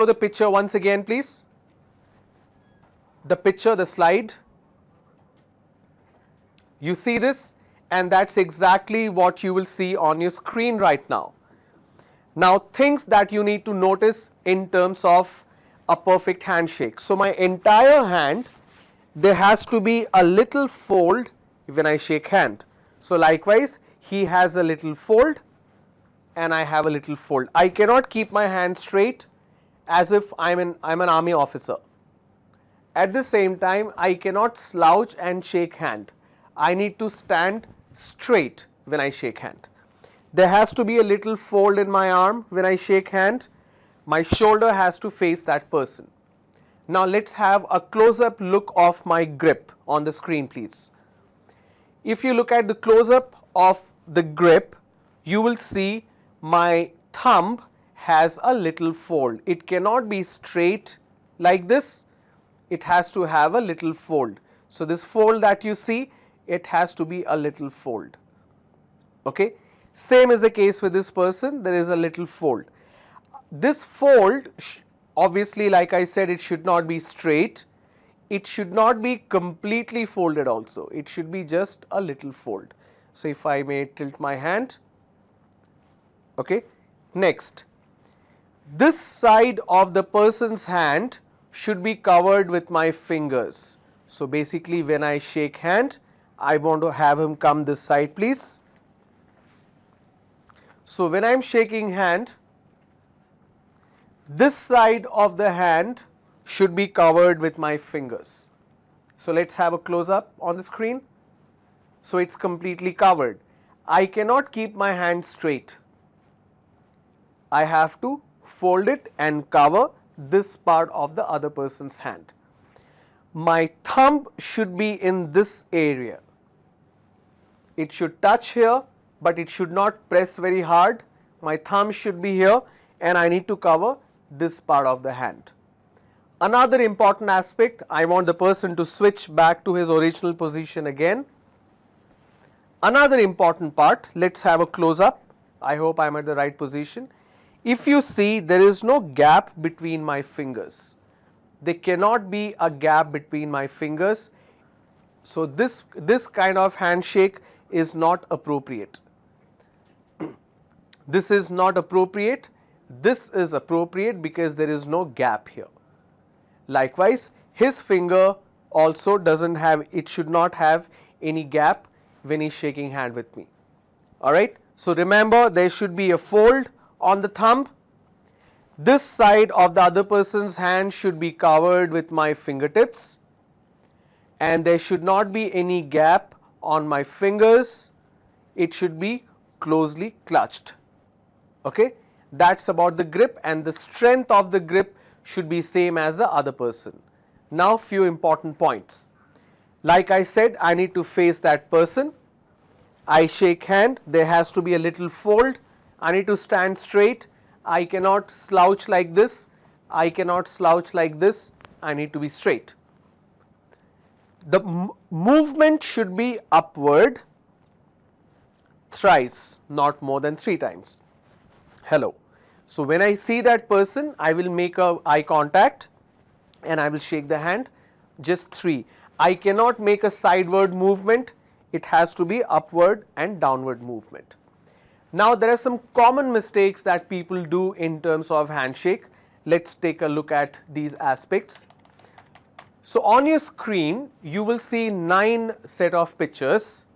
Show the picture once again, please. The picture, the slide. You see this, and that's exactly what you will see on your screen right now. Now, things that you need to notice in terms of a perfect handshake. So, my entire hand, there has to be a little fold when I shake hand. So, likewise, he has a little fold and I have a little fold. I cannot keep my hand straight as if I'm an army officer. At the same time, I cannot slouch and shake hand. I need to stand straight when I shake hand. There has to be a little fold in my arm when I shake hand. My shoulder has to face that person. Now let's have a close-up look of my grip on the screen, please. If you look at the close-up of the grip, you will see my thumb has a little fold. It cannot be straight like this. It has to have a little fold. So this fold that you see, it has to be a little fold. Okay. Same is the case with this person, there is a little fold. This fold, obviously, like I said, it should not be straight. It should not be completely folded also. It should be just a little fold. So if I may tilt my hand. Okay. Next, this side of the person's hand should be covered with my fingers. So basically, when I shake hand, I want to have him come this side, please. So when I am shaking hand, this side of the hand should be covered with my fingers. So let's have a close up on the screen. So it's completely covered. I cannot keep my hand straight. I have to fold it and cover this part of the other person's hand. My thumb should be in this area. It should touch here, but it should not press very hard. My thumb should be here and I need to cover this part of the hand. Another important aspect, I want the person to switch back to his original position again. Another important part, let's have a close up. I hope I am at the right position. If you see, there is no gap between my fingers. There cannot be a gap between my fingers. So this kind of handshake is not appropriate. This is not appropriate. This is appropriate because there is no gap here. Likewise, his finger also doesn't have, it should not have any gap when he's shaking hand with me. Alright. So remember, there should be a fold on the thumb. This side of the other person's hand should be covered with my fingertips and there should not be any gap on my fingers. It should be closely clutched. Okay. That's about the grip, and the strength of the grip should be same as the other person. Now few important points. Like I said, I need to face that person. I shake hand, there has to be a little fold. I need to stand straight. I cannot slouch like this. I cannot slouch like this. I need to be straight. The movement should be upward thrice, not more than 3 times. Hello. So when I see that person, I will make a eye contact and I will shake the hand, just 3. I cannot make a sideward movement. It has to be upward and downward movement. Now there are some common mistakes that people do in terms of handshake. Let's take a look at these aspects. So on your screen, you will see 9 set of pictures.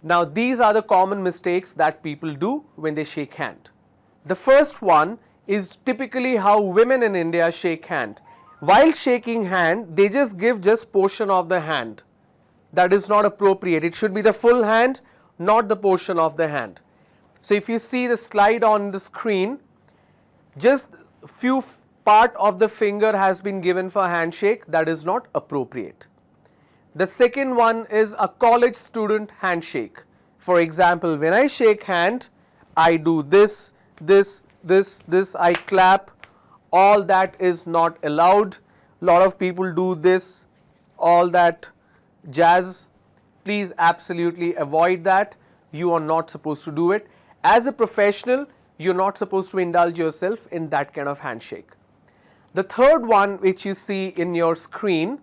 Now these are the common mistakes that people do when they shake hand. The first one is typically how women in India shake hand. While shaking hand, they just give just portion of the hand. That is not appropriate. It should be the full hand, not the portion of the hand. So if you see the slide on the screen, just few part of the finger has been given for handshake. That is not appropriate. The second one is a college student handshake. For example, when I shake hand, I do this, I clap. All that is not allowed. Lot of people do this, all that jazz. Please absolutely avoid that. You are not supposed to do it. As a professional, you're not supposed to indulge yourself in that kind of handshake. The third one which you see in your screen,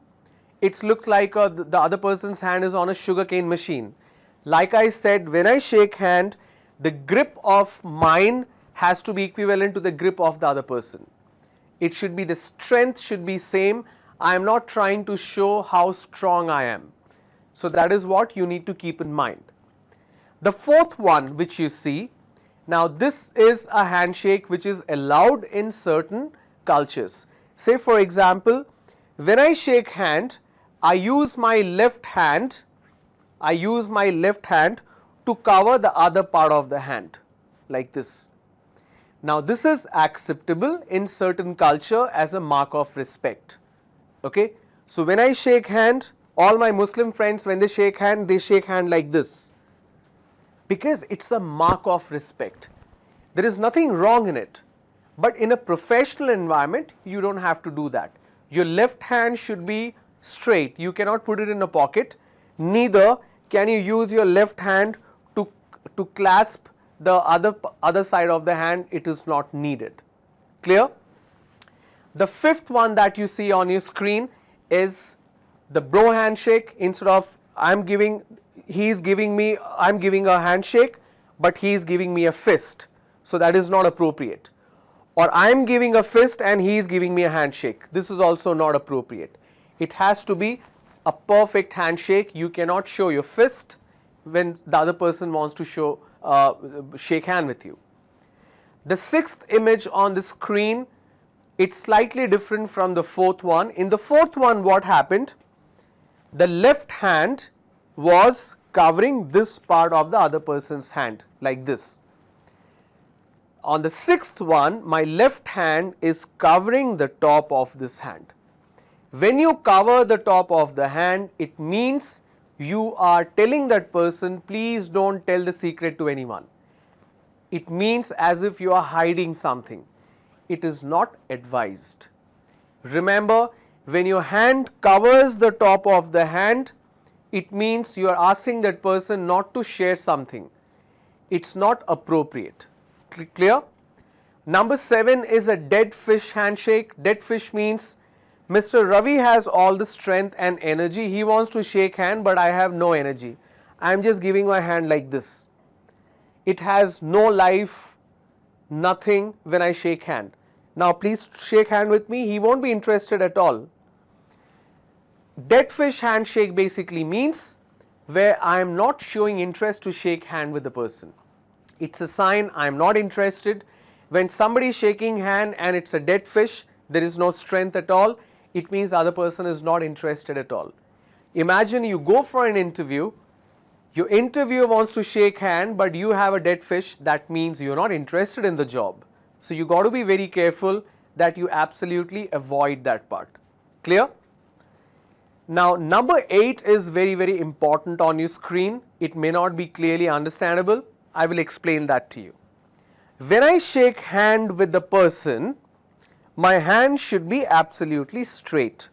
it's looked like the other person's hand is on a sugarcane machine. Like I said, when I shake hand, the grip of mine has to be equivalent to the grip of the other person. It should be, the strength should be same. I am not trying to show how strong I am. So that is what you need to keep in mind. The fourth one which you see, now this is a handshake which is allowed in certain cultures. Say for example, when I shake hand, I use my left hand to cover the other part of the hand like this. Now this is acceptable in certain culture as a mark of respect. Okay? So when I shake hand, all my Muslim friends, when they shake hand like this, because it's a mark of respect. There is nothing wrong in it, but in a professional environment you don't have to do that. Your left hand should be straight, you cannot put it in a pocket, neither can you use your left hand to clasp the other side of the hand. It is not needed. Clear? The fifth one that you see on your screen is the bro handshake. Instead of I'm giving a handshake, but he is giving me a fist. So that is not appropriate. Or I am giving a fist and he is giving me a handshake. This is also not appropriate. It has to be a perfect handshake. You cannot show your fist when the other person wants to shake hand with you. The sixth image on the screen, it's slightly different from the fourth one. In the fourth one, what happened? The left hand was covering this part of the other person's hand like this. On the sixth one, my left hand is covering the top of this hand. When you cover the top of the hand, it means you are telling that person, please don't tell the secret to anyone. It means as if you are hiding something. It is not advised. Remember, when your hand covers the top of the hand, it means you are asking that person not to share something. It's not appropriate. Clear? Number 7 is a dead fish handshake. Dead fish means Mr. Ravi has all the strength and energy. He wants to shake hand, but I have no energy. I am just giving my hand like this. It has no life, nothing when I shake hand. Now please shake hand with me. He won't be interested at all. Dead fish handshake basically means where I am not showing interest to shake hand with the person. It's a sign I am not interested. When somebody is shaking hand and it's a dead fish, there is no strength at all, it means the other person is not interested at all. Imagine you go for an interview, your interviewer wants to shake hand, but you have a dead fish, that means you're not interested in the job. So you got to be very careful that you absolutely avoid that part. Clear? Now number 8 is very, very important on your screen. It may not be clearly understandable. I will explain that to you. When I shake hand with the person, my hand should be absolutely straight.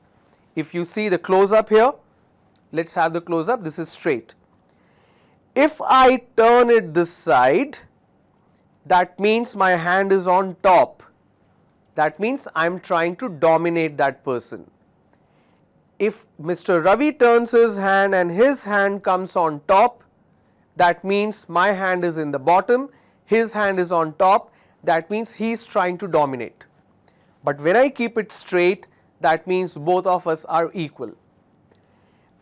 If you see the close up here, let's have the close up, this is straight. If I turn it this side, that means my hand is on top. That means I am trying to dominate that person. If Mr. Ravi turns his hand and his hand comes on top, that means my hand is in the bottom, his hand is on top, that means he is trying to dominate. But when I keep it straight, that means both of us are equal.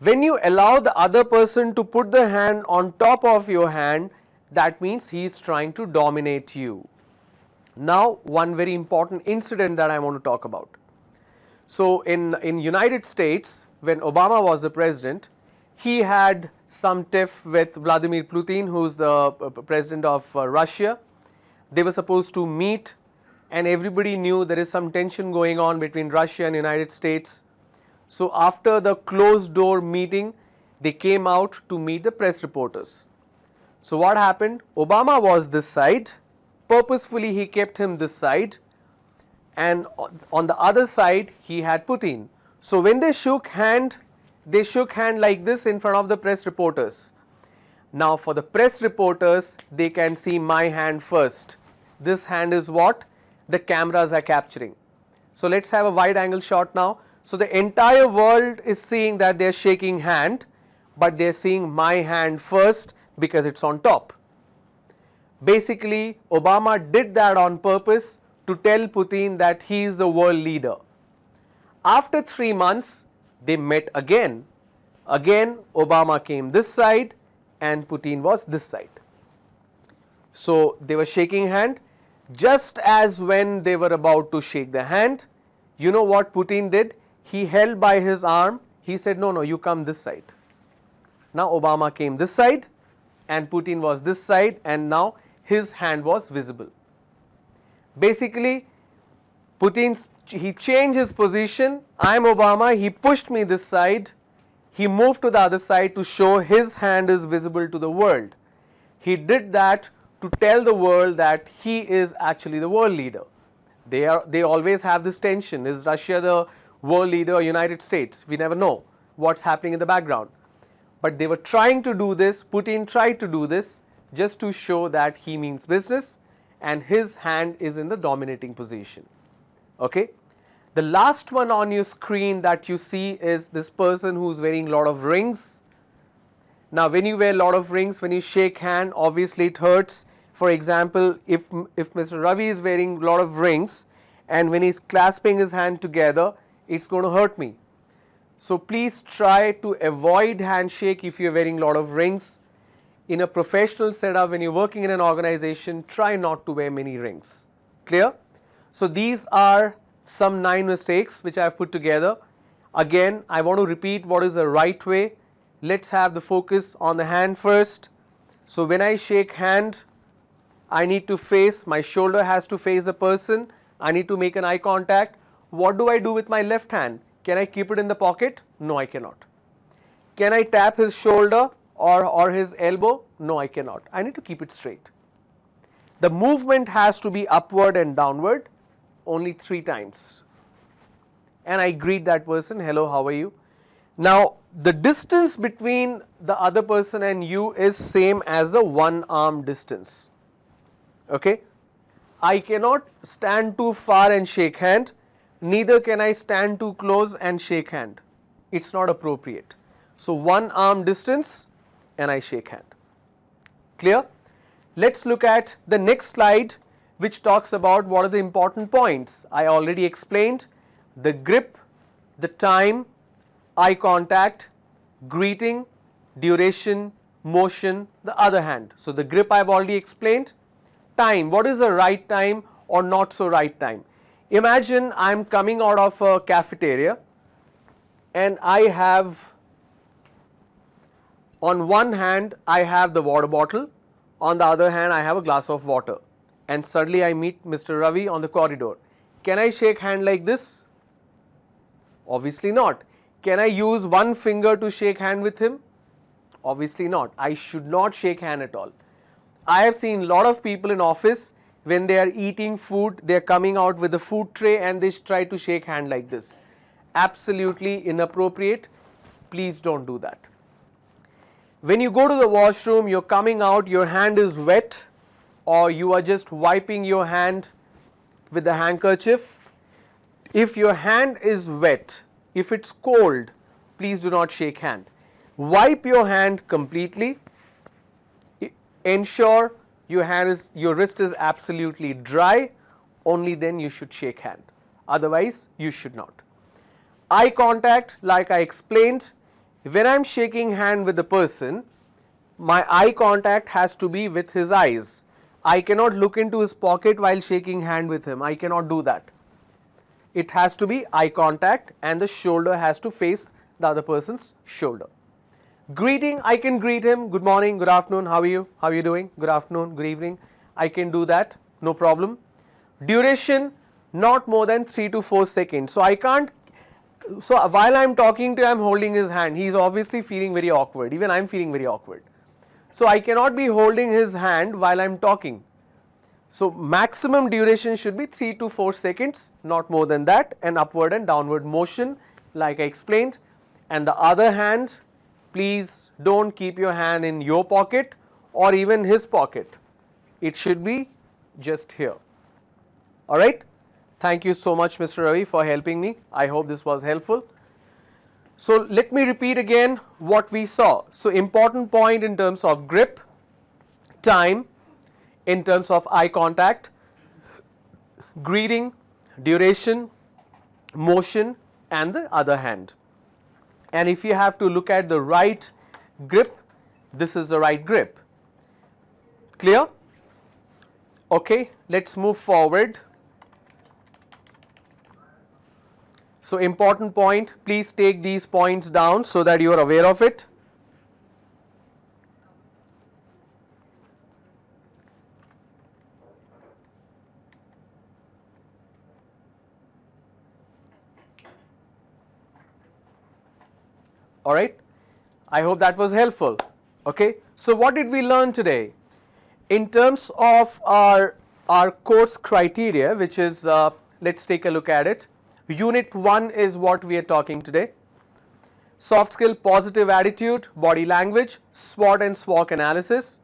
When you allow the other person to put the hand on top of your hand, that means he is trying to dominate you. Now one very important incident that I want to talk about. So in United States, when Obama was the president, he had some tiff with Vladimir Putin, who is the president of Russia. They were supposed to meet and everybody knew there is some tension going on between Russia and United States. So after the closed door meeting, they came out to meet the press reporters. So what happened? Obama was this side, purposefully he kept him this side, and on the other side he had Putin. So when they shook hand like this in front of the press reporters. Now for the press reporters, they can see my hand first. this hand is what the cameras are capturing. So let's have a wide angle shot now. So the entire world is seeing that they are shaking hand, but they are seeing my hand first because it's on top. Basically, Obama did that on purpose to tell Putin that he is the world leader. After 3 months, they met again. Again, Obama came this side and Putin was this side. So they were shaking hand. Just as when they were about to shake the hand, you know what Putin did? He held by his arm. He said, no, you come this side. Now Obama came this side and Putin was this side, and now his hand was visible. Basically, he changed his position. I am Obama. He pushed me this side. He moved to the other side to show his hand is visible to the world. He did that to tell the world that he is actually the world leader. They always have this tension. Is Russia the world leader or United States? We never know what's happening in the background. But they were trying to do this, Putin tried to do this just to show that he means business and his hand is in the dominating position. Okay? The last one on your screen that you see is this person who's wearing a lot of rings. Now when you wear a lot of rings, when you shake hand, obviously it hurts. For example, if Mr. Ravi is wearing a lot of rings and when he's clasping his hand together, it's going to hurt me. So please try to avoid handshake if you're wearing a lot of rings. In a professional setup, when you're working in an organization, try not to wear many rings. Clear? So these are some 9 mistakes which I have put together. Again, I want to repeat what is the right way. Let's have the focus on the hand first. So when I shake hand, I need to face, my shoulder has to face the person. I need to make an eye contact. What do I do with my left hand? Can I keep it in the pocket? No, I cannot. Can I tap his shoulder or his elbow? No, I cannot. I need to keep it straight. The movement has to be upward and downward only 3 times. And I greet that person, hello, how are you? Now, the distance between the other person and you is same as the one arm distance. Okay? I cannot stand too far and shake hand. Neither can I stand too close and shake hand. It's not appropriate. So one arm distance and I shake hand. Clear? Let's look at the next slide which talks about what are the important points. I already explained the grip, the time, eye contact, greeting, duration, motion, the other hand. So the grip I have already explained. Time, what is the right time or not so right time? Imagine I am coming out of a cafeteria and I have, on one hand I have the water bottle, on the other hand I have a glass of water, and suddenly I meet Mr. Ravi on the corridor. Can I shake hand like this? Obviously not. Can I use one finger to shake hand with him? Obviously not. I should not shake hand at all. I have seen a lot of people in office, when they are eating food, they are coming out with a food tray and they try to shake hand like this. Absolutely inappropriate. Please don't do that. When you go to the washroom, you're coming out, your hand is wet, or you are just wiping your hand with a handkerchief. If your hand is wet, if it's cold, please do not shake hand. Wipe your hand completely. Ensure your wrist is absolutely dry, only then you should shake hand. Otherwise, you should not. Eye contact, like I explained, when I am shaking hand with the person, my eye contact has to be with his eyes. I cannot look into his pocket while shaking hand with him. I cannot do that. It has to be eye contact and the shoulder has to face the other person's shoulder. Greeting, I can greet him, good morning, good afternoon, how are you, how are you doing, good afternoon, good evening. I can do that, no problem. Duration, not more than 3 to 4 seconds. So I can't, so while I am talking to him, I am holding his hand. He is obviously feeling very awkward. Even I am feeling very awkward. So I cannot be holding his hand while I am talking. So maximum duration should be 3 to 4 seconds, not more than that, and upward and downward motion like I explained. And the other hand, please don't keep your hand in your pocket or even his pocket. It should be just here. All right. Thank you so much, Mr. Ravi, for helping me. I hope this was helpful. So let me repeat again what we saw. So important point in terms of grip, time, in terms of eye contact, greeting, duration, motion, and the other hand. And if you have to look at the right grip, this is the right grip. Clear? Okay, let's move forward. So important point, please take these points down so that you are aware of it. All right, I hope that was helpful. Okay, so what did we learn today? In terms of our course criteria, which is, let's take a look at it. Unit 1 is what we are talking today. Soft skill, positive attitude, body language, SWOT and SWOT analysis,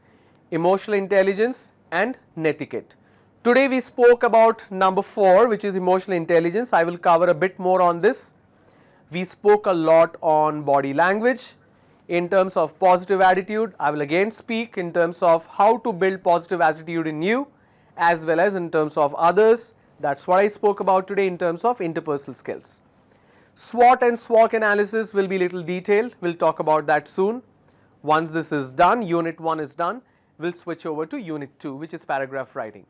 emotional intelligence, and netiquette. Today we spoke about number 4, which is emotional intelligence. I will cover a bit more on this. We spoke a lot on body language. In terms of positive attitude, I will again speak in terms of how to build positive attitude in you as well as in terms of others. That's what I spoke about today in terms of interpersonal skills. SWOT and SWOT analysis will be little detailed. We'll talk about that soon. Once this is done, Unit 1 is done, we'll switch over to Unit 2, which is paragraph writing.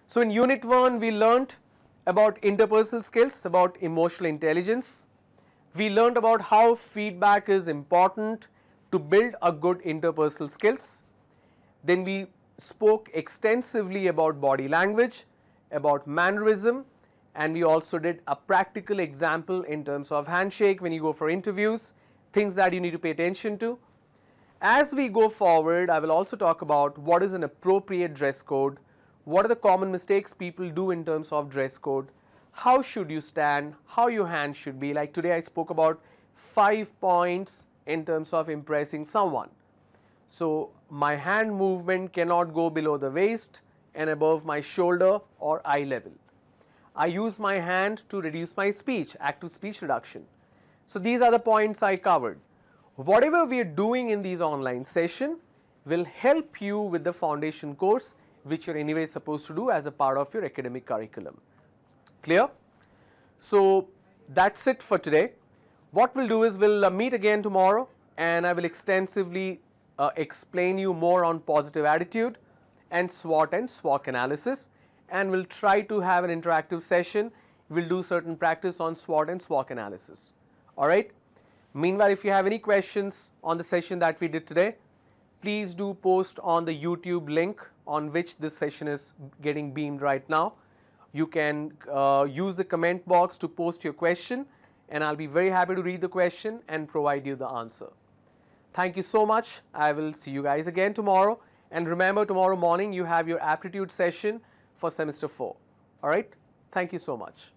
So in Unit 1, we learned about interpersonal skills, about emotional intelligence. We learned about how feedback is important to build a good interpersonal skills. Then we spoke extensively about body language, about mannerism, and we also did a practical example in terms of handshake when you go for interviews, things that you need to pay attention to. As we go forward, I will also talk about what is an appropriate dress code, what are the common mistakes people do in terms of dress code, how should you stand, how your hand should be. Like today I spoke about 5 points in terms of impressing someone. So my hand movement cannot go below the waist and above my shoulder or eye level. I use my hand to reduce my speech, active speech reduction. So these are the points I covered. Whatever we are doing in these online session will help you with the foundation course which you are anyway supposed to do as a part of your academic curriculum. Clear? So that's it for today. What we'll do is we'll meet again tomorrow and I will extensively explain you more on positive attitude and SWOT analysis, and we'll try to have an interactive session. We'll do certain practice on SWOT and SWOT analysis. All right. Meanwhile, if you have any questions on the session that we did today, please do post on the YouTube link on which this session is getting beamed right now. You can use the comment box to post your question and I'll be very happy to read the question and provide you the answer. Thank you so much. I will see you guys again tomorrow. And remember, tomorrow morning you have your aptitude session for semester 4. All right. Thank you so much.